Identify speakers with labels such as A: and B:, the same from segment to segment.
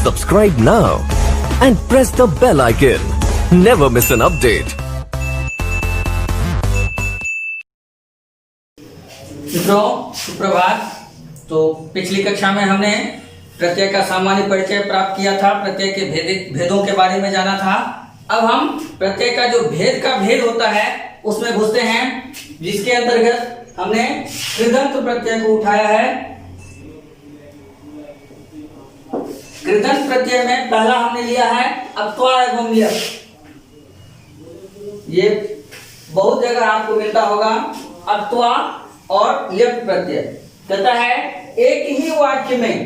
A: Subscribe now and press the bell icon. Never miss an update.
B: मित्रों सुप्रभात। तो पिछली कक्षा में हमने प्रत्यय का सामान्य परिचय प्राप्त किया था, प्रत्यय के भेदों के बारे में जाना था। अब हम प्रत्यय का जो भेद का भेद होता है उसमें घुसते हैं, जिसके अंतर्गत हमने कृदंत प्रत्यय को उठाया है। कृदंत प्रत्यय में पहला हमने लिया है अक्त्वा एवं ल्यप। ये बहुत जगह आपको मिलता होगा, अक्त्वा और ल्यप प्रत्यय। कहता है एक ही वाक्य में,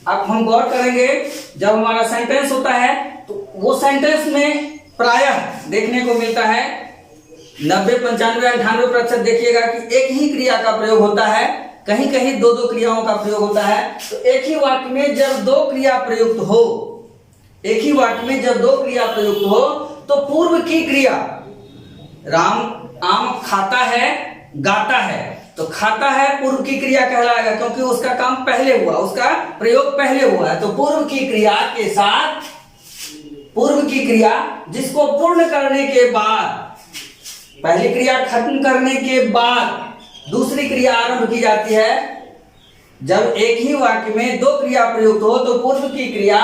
B: अब हम गौर करेंगे जब हमारा सेंटेंस होता है तो वो सेंटेंस में प्रायः देखने को मिलता है 90, 95, 98% देखिएगा कि एक ही क्रिया का प्रयोग होता है, कहीं कहीं दो दो क्रियाओं का प्रयोग होता है। तो एक ही वाक्य में जब दो क्रिया प्रयुक्त हो, एक ही वाक्य में जब दो क्रिया प्रयुक्त हो तो पूर्व की क्रिया, राम आम खाता है गाता है, तो खाता है पूर्व की क्रिया कहलाएगा, क्योंकि उसका काम पहले हुआ, उसका प्रयोग पहले हुआ है। तो पूर्व की क्रिया के साथ पूर्व की क्रिया जिसको पूर्ण करने के बाद, पहली क्रिया खत्म करने के बाद दूसरी क्रिया आरंभ की जाती है। जब एक ही वाक्य में दो क्रिया प्रयुक्त हो तो पूर्व की क्रिया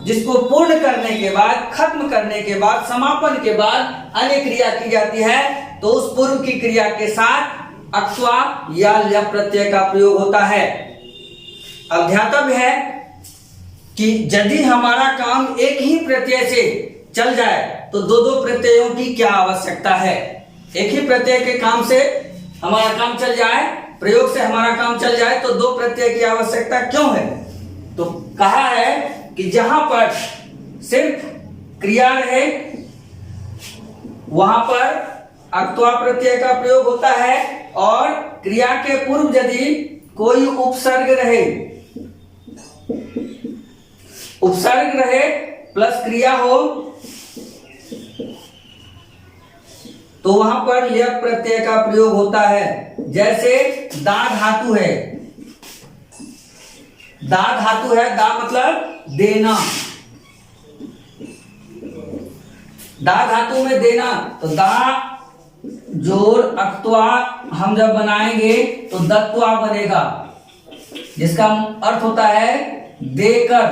B: जिसको पूर्ण करने के बाद, खत्म करने के बाद, समापन के बाद अन्य क्रिया की जाती है, तो उस पूर्व की क्रिया के साथ अक्त्वा या ल्यप प्रत्यय का प्रयोग होता है। अब ध्यातव्य है कि यदि हमारा काम एक ही प्रत्यय से चल जाए तो दो दो प्रत्ययों की क्या आवश्यकता है। एक ही प्रत्यय के काम से हमारा काम चल जाए, प्रयोग से हमारा काम चल जाए, तो दो प्रत्यय की आवश्यकता क्यों है। तो कहा है कि जहां पर सिर्फ क्रिया रहे वहां पर अक्त्वा प्रत्यय का प्रयोग होता है, और क्रिया के पूर्व यदि कोई उपसर्ग रहे, उपसर्ग रहे प्लस क्रिया हो, तो वहां पर ल्यप प्रत्यय का प्रयोग होता है। जैसे दा धातु है, दा धातु है, दा मतलब देना, दा धातु में देना, तो दा जोड़ अक्त्वा हम जब बनाएंगे तो दत्वा बनेगा, जिसका अर्थ होता है देकर,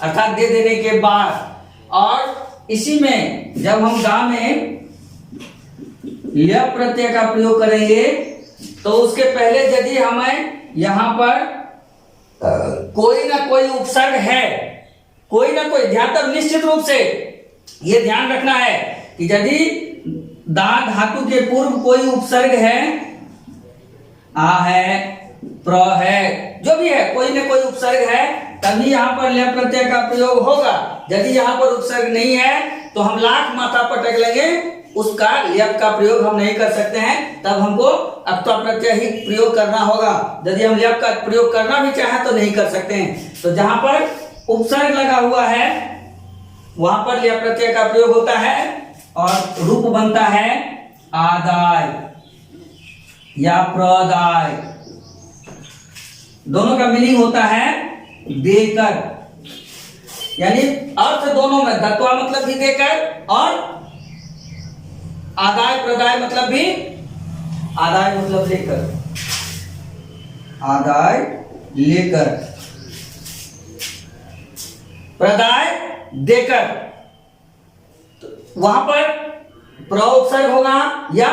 B: अर्थात दे देने के बाद। और इसी में जब हम दा में ल्यप प्रत्यय का प्रयोग करेंगे तो उसके पहले यदि हमें यहां पर कोई ना कोई उपसर्ग है, कोई ना कोई, ध्यान तब निश्चित रूप से यह ध्यान रखना है कि यदि दा धातु के पूर्व कोई उपसर्ग है, आ है, प्र है, जो भी है, कोई ना कोई उपसर्ग है, तभी यहां पर ल्यप प्रत्यय का प्रयोग होगा। यदि यहां पर उपसर्ग नहीं है तो हम लाख माथा पटक लेंगे, उसका ल्यप का प्रयोग हम नहीं कर सकते हैं, तब हमको अक्त्वा प्रत्यय ही प्रयोग करना होगा। यदि हम ल्यप का प्रयोग करना भी चाहें तो नहीं कर सकते हैं। तो जहां पर उपसर्ग लगा हुआ है वहां पर ल्यप प्रत्यय का प्रयोग होता है, और रूप बनता है आदाय या प्रदाय। दोनों का मीनिंग होता है देकर, यानी अर्थ दोनों में, दत्वा मतलब भी देकर और आदाय प्रदाय मतलब भी, आदाय मतलब लेकर, आदाय लेकर, प्रदाय देकर। तो वहां पर प्र उपसर्ग होगा या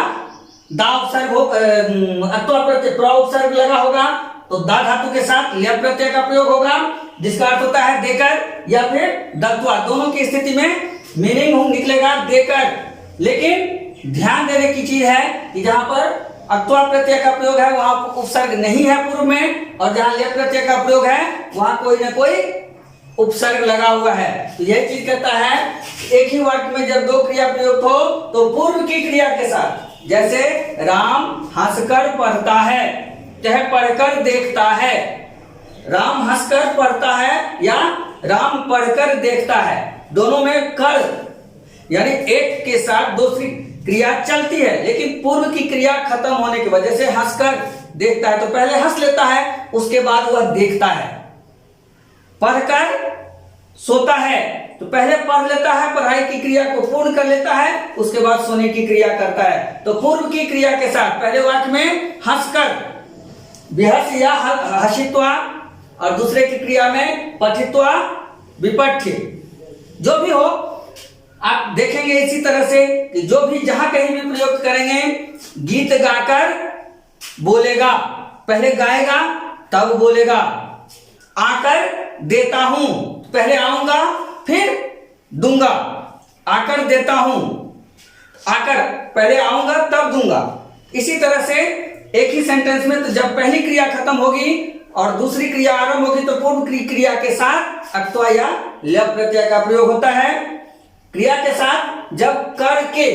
B: दा उपसर्ग हो, अक्त्वा प्रत्यय प्र उपसर्ग लगा होगा तो दा धातु के साथ ल्यप प्रत्यय का प्रयोग होगा, जिसका अर्थ होता है देकर या फिर दत्वा। दोनों की स्थिति में मीनिंग निकलेगा देकर। लेकिन ध्यान देने की चीज है कि जहां पर अक्त्वा प्रत्यय का प्रयोग है वहां उपसर्ग नहीं है पूर्व में, और जहां ल्यप प्रत्यय का प्रयोग है वहां कोई ना कोई उपसर्ग लगा हुआ है। तो यह चीज कहता है एक ही वाक्य में जब दो क्रिया प्रयुक्त हो तो पूर्व की क्रिया के साथ, जैसे राम हंसकर पढ़ता है, चाहे पढ़कर देखता है, राम हंसकर पढ़ता है या राम पढ़कर देखता है, दोनों में कर यानी एक के साथ दूसरी क्रिया चलती है, लेकिन पूर्व की क्रिया खत्म होने की वजह से हंसकर देखता है तो पहले हंस लेता है, उसके बाद वह देखता है। पढ़कर सोता है, तो पहले पढ़ लेता है, पढ़ाई की क्रिया को पूर्ण कर लेता है, उसके बाद सोने की क्रिया करता है। तो पूर्व की क्रिया के साथ पहले वाक्य में हंसकर, विहस या हसित्वा, और दूसरे की क्रिया में पठित्वा विपठ्य, जो भी हो आप देखेंगे इसी तरह से कि जो भी जहां कहीं भी प्रयोग करेंगे, गीत गाकर बोलेगा, पहले गाएगा तब बोलेगा। आकर देता हूं, पहले आऊंगा फिर दूंगा। आकर देता हूं, आकर पहले आऊंगा तब दूंगा। इसी तरह से एक ही सेंटेंस में, तो जब पहली क्रिया खत्म होगी और दूसरी क्रिया आरंभ होगी, तो पूर्व क्रिया के साथ अक्त्वा या ल्यप प्रत्यय का प्रयोग होता है। क्रिया के साथ जब करके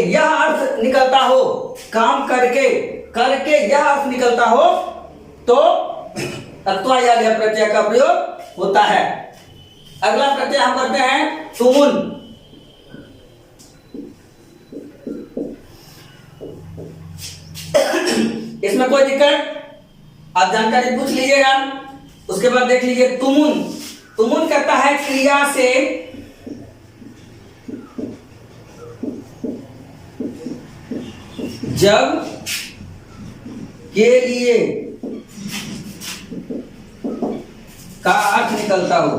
B: यह अर्थ निकलता हो, काम करके यह अर्थ निकलता हो, तो अक्त्वा या ल्यप प्रत्यय का प्रयोग होता है। अगला प्रत्यय हम करते हैं तुमुन। इसमें कोई दिक्कत, आप जानकारी पूछ लीजिएगा, उसके बाद देख लीजिए तुमुन। तुमुन कहता है क्रिया से जब के लिए का अर्थ निकलता हो।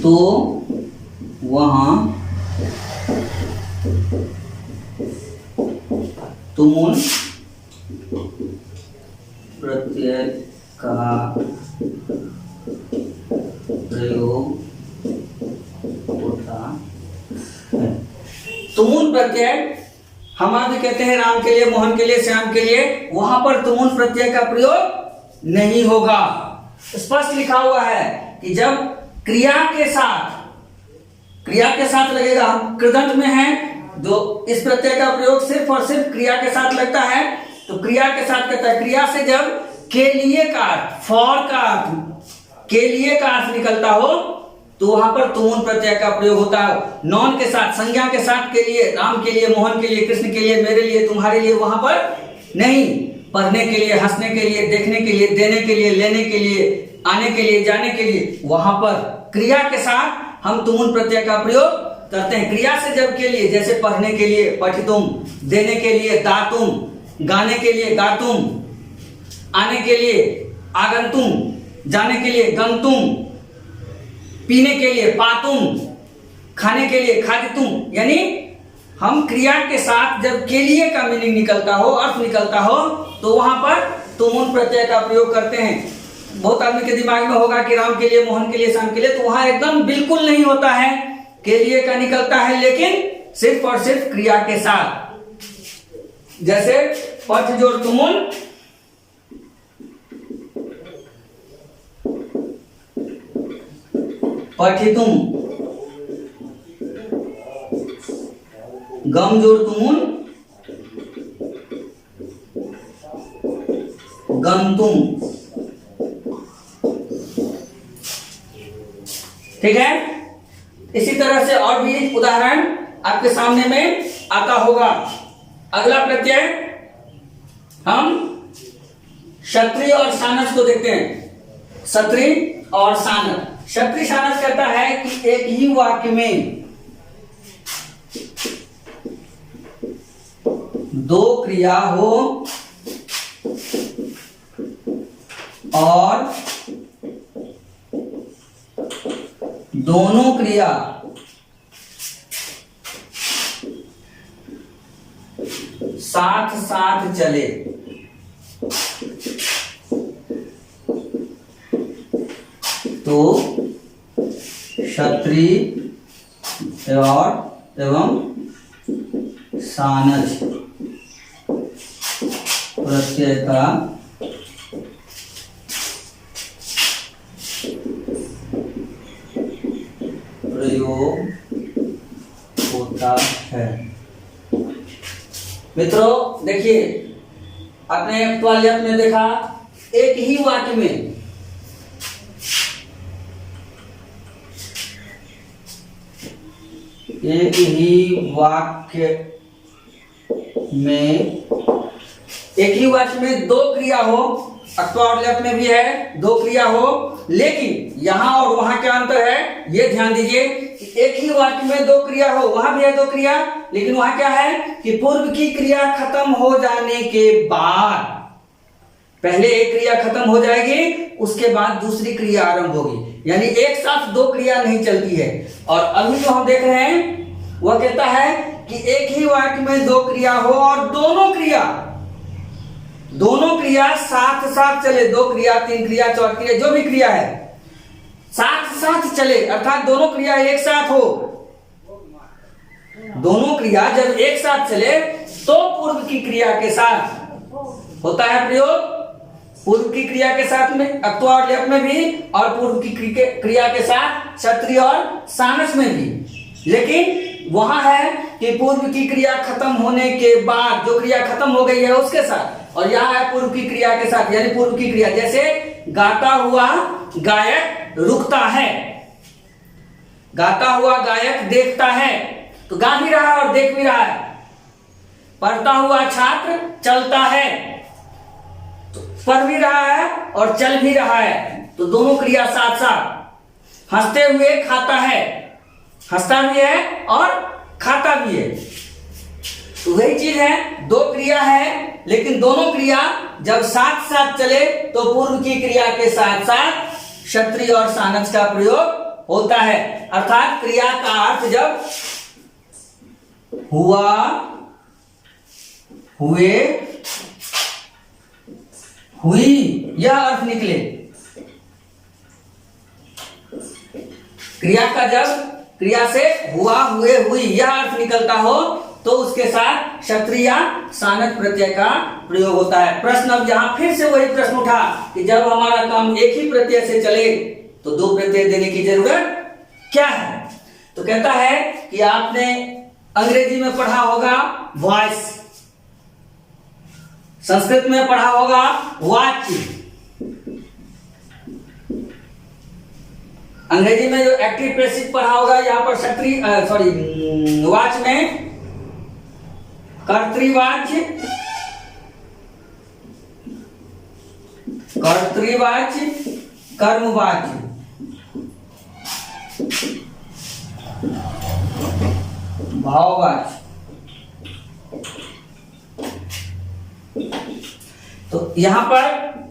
B: तो वहां तुमुन प्रत्यय का प्रयोग होता है। तुमुन प्रत्यय हम आगे कहते हैं राम के लिए, मोहन के लिए, श्याम के लिए, वहां पर तुमुन प्रत्यय का प्रयोग नहीं होगा। स्पष्ट लिखा हुआ है कि जब क्रिया के साथ लगेगा, हम कृदंत में हैं, जो इस प्रत्यय का प्रयोग सिर्फ और सिर्फ क्रिया के साथ लगता है, तो क्रिया के साथ कहता है, क्रिया से जब के लिए का अर्थ, फॉर का अर्थ, के लिए का अर्थ निकलता हो, तो वहां पर तुमुन प्रत्यय का प्रयोग होता है। नॉन के साथ, संज्ञा के साथ, के लिए, राम के लिए, मोहन के लिए, कृष्ण के लिए, मेरे लिए, तुम्हारे लिए, वहां पर नहीं। पढ़ने के लिए, हंसने के लिए, देखने के लिए, देने के लिए, लेने के लिए, आने के लिए, जाने के लिए, वहां पर क्रिया के साथ हम तुमुन प्रत्यय का प्रयोग करते हैं। क्रिया से जब के लिए, जैसे पढ़ने के लिए पठितुम, देने के लिए दातुम, गाने के लिए गातुम, आने के लिए आगंतुम, जाने के लिए गंतुम, पीने के लिए पातुम, खाने के लिए खादितुम, यानी हम क्रिया के साथ जब के लिए का मीनिंग निकलता हो, अर्थ निकलता हो, तो वहां पर तुमुन प्रत्यय का प्रयोग करते हैं। बहुत आदमी के दिमाग में होगा कि राम के लिए, मोहन के लिए, श्याम के लिए, तो वहां एकदम बिल्कुल नहीं होता है, के लिए का निकलता है, लेकिन सिर्फ और सिर्फ क्रिया के साथ। जैसे पठ जोड़ तुमुन, पठितुम, गम जोड़ तुमुन, गंतुम। ठीक है, इसी तरह से और भी उदाहरण आपके सामने में आता होगा। अगला प्रत्यय हम क्षत्रिय और सानस को देखते हैं। क्षत्रिय और सानस, क्षत्रिय सानस कहता है कि एक ही वाक्य में दो क्रिया हो और दोनों क्रिया साथ साथ चले, तो क्षत्रिय और एवं सानस प्रत्यय का प्रयोग होता है। मित्रों देखिए, आपने अक्त्वा में देखा, एक ही वाक्य में एक ही वाक्य में दो क्रिया हो, अथवा और लेफ्ट में भी है दो क्रिया हो, लेकिन यहां और वहां क्या अंतर है ये ध्यान दीजिए कि एक ही वाक्य में दो क्रिया हो, वहां भी है दो क्रिया, लेकिन वहां क्या है कि पूर्व की क्रिया खत्म हो जाने के बाद पहले एक क्रिया खत्म हो जाएगी, उसके बाद दूसरी क्रिया आरंभ होगी, यानी एक साथ दो क्रिया नहीं चलती है। और अभी जो हम देख रहे हैं वह कहता है कि एक ही वाक्य में दो क्रिया हो और दोनों क्रिया साथ साथ चले, दो क्रिया, तीन क्रिया, चौथी क्रिया, जो भी क्रिया है साथ साथ चले, अर्थात दोनों क्रिया एक साथ हो। दोनों क्रिया जब एक साथ चले तो पूर्व की क्रिया के साथ होता है प्रयोग, पूर्व की क्रिया के साथ में अक्त्वा और लेप में भी, और पूर्व की क्रिया के साथ क्षत्रिय और सानस में भी। लेकिन वहां है कि पूर्व की क्रिया खत्म होने के बाद, जो क्रिया खत्म हो गई है उसके साथ, और यहाँ है पूर्व की क्रिया के साथ, यानी पूर्व की क्रिया, जैसे गाता हुआ गायक रुकता है, गाता हुआ गायक देखता है, तो गा भी रहा है और देख भी रहा है। पढ़ता हुआ छात्र चलता है, तो पढ़ भी रहा है और चल भी रहा है, तो दोनों क्रिया साथ साथ। हंसते हुए खाता है, हंसता भी है और खाता भी है, तो वही चीज है, दो क्रिया है, लेकिन दोनों क्रिया जब साथ साथ चले तो पूर्व की क्रिया के साथ साथ क्षत्रिय और सानस का प्रयोग होता है। अर्थात क्रिया का अर्थ जब हुआ, हुए, हुई यह अर्थ निकले, क्रिया का जब क्रिया से हुआ, हुए, हुई यह अर्थ निकलता हो तो उसके साथ क्षत्रिय सानस प्रत्यय का प्रयोग होता है। प्रश्न अब यहां फिर से वही प्रश्न उठा कि जब हमारा काम एक ही प्रत्यय से चले तो दो प्रत्यय देने की जरूरत क्या है? तो कहता है कि आपने अंग्रेजी में पढ़ा होगा वॉइस, संस्कृत में पढ़ा होगा वाच्य, अंग्रेजी में जो एक्टिव पैसिव पढ़ा होगा, यहाँ पर क्षत्रिय वाच में कर्तृवाच्य, कर्तृवाच्य, कर्मवाच्य, भाववाच्य। तो यहां पर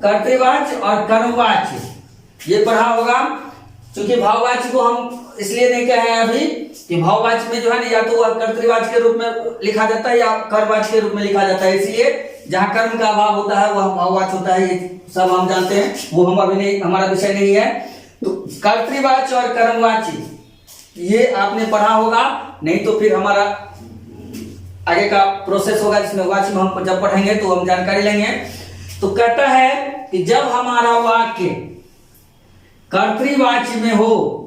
B: कर्तृवाच्य और कर्मवाच्य ये पढ़ा होगा। क्योंकि भाववाच्य को हम इसलिए नहीं कहे हैं अभी कि भाववाच्य में जो है ना, या तो वह कर्तृवाच्य के रूप में लिखा जाता है या कर्मवाच्य के रूप में लिखा जाता है, इसलिए जहां कर्म का अभाव होता है वह भाववाच्य होता है, ये सब हम जानते हैं, वो हम अभी नहीं, हमारा विषय नहीं है। तो कर्तृवाच्य और कर्मवाच्य ये आपने पढ़ा होगा, नहीं तो फिर हमारा आगे का प्रोसेस होगा जिसमें वाच्य में हम जब पढ़ेंगे तो हम जानकारी लेंगे। तो कहता है कि जब हमारा वाक्य कर्तृवाच्य में हो,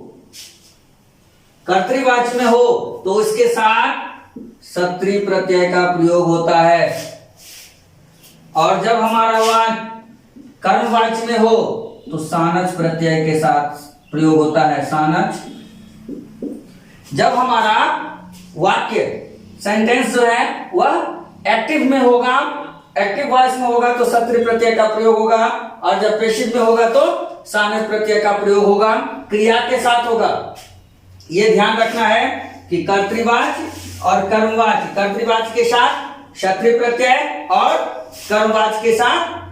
B: कर्तृवाच्य में हो तो उसके साथ क्षत्रिय प्रत्यय का प्रयोग होता है, और जब हमारा वाक्य कर्मवाच्य में हो तो सानच प्रत्यय के साथ प्रयोग होता है, सानच। जब हमारा वाक्य सेंटेंस जो है वह एक्टिव में होगा, एक्टिव वॉइस में होगा तो क्षत्रिय प्रत्यय का प्रयोग होगा, और जब पैसिव में होगा तो सानस प्रत्यय का प्रयोग होगा, क्रिया के साथ होगा। यह ध्यान रखना है कि कर्तृवाच्य और कर्मवाच्य, कर्तृवाच्य के साथ क्षत्रिय प्रत्यय और कर्मवाच्य के साथ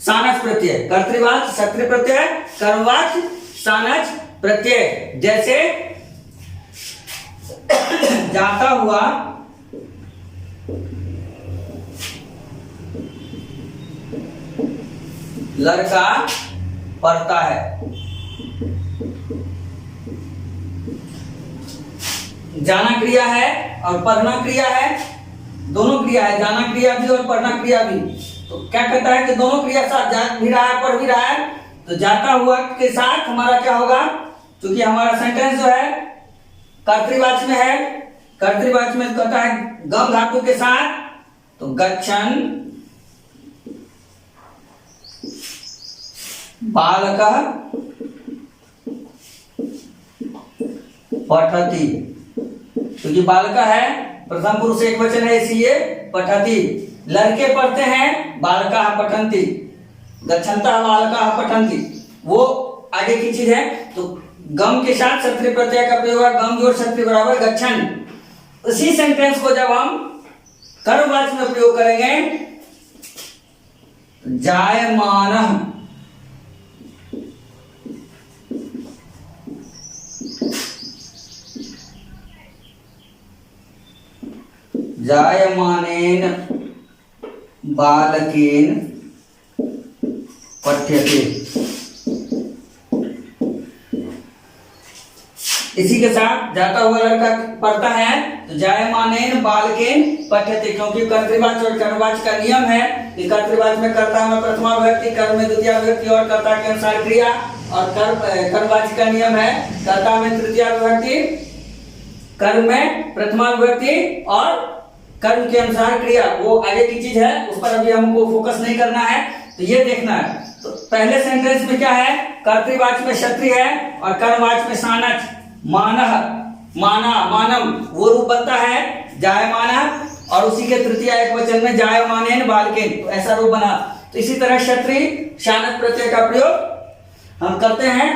B: सानस प्रत्यय, कर्तृवाच्य क्षत्रिय प्रत्यय, कर्मवाच्य सानस प्रत्यय। जैसे जाता हुआ लड़का पढ़ता है, जाना क्रिया है और पढ़ना क्रिया है, दोनों क्रिया है, जाना क्रिया भी और पढ़ना क्रिया भी। तो क्या कहता है कि दोनों क्रिया साथ जा भी रहा है, पढ़ भी रहा है, तो जाता हुआ के साथ हमारा क्या होगा, क्योंकि हमारा सेंटेंस जो है कर्तृवाच्य में है, कर्तृवाच्य में कहता है गम धातु के साथ, तो गच्छन् बालकः पठति, क्योंकि बालका है प्रथम पुरुष एक वचन है इसलिए पठति। लड़के पढ़ते हैं, बालका पठन्ति, गच्छन्तः बालका पठन्ति, वो आगे की चीज है। तो गम के साथ क्षत्रिय प्रत्यय का प्रयोग है, गम जोड़ क्षत्रिय बराबर गच्छन। उसी सेंटेंस को जब हम कर्मवाचक में प्रयोग करेंगे, जायमानः, जायमानेन बालकेन पठ्यते। इसी के साथ जाता हुआ लड़का पढ़ता है तो जायमानेन बालकेन पठ्यते, क्योंकि कर्तृवाचक और कर्मवाचक का नियम है कि कर्तृवाचक में कर्ता में प्रथमा विभक्ति, कर्म में द्वितीय विभक्ति और कर्ता के अनुसार क्रिया, और कर्मवाचक का नियम है कर्ता में तृतीय विभक्ति, कर्म में प्रथमा विभक्ति और कर्म के अनुसार क्रिया। वो आगे की चीज है, उस पर अभी हमको फोकस नहीं करना है, तो ये देखना है। तो पहले सेंटेंस में क्या है, कर्तृवाचक में क्षत्रिय है और कर्मवाचक में सानच, मानः, माना, मानम, वो रूप बनता है जायमानः, और उसी के तृतीय एक वचन में जायमानेन बालकेन, तो ऐसा रूप बना। तो इसी तरह क्षत्रिय शानच प्रत्यय का प्रयोग हम करते हैं।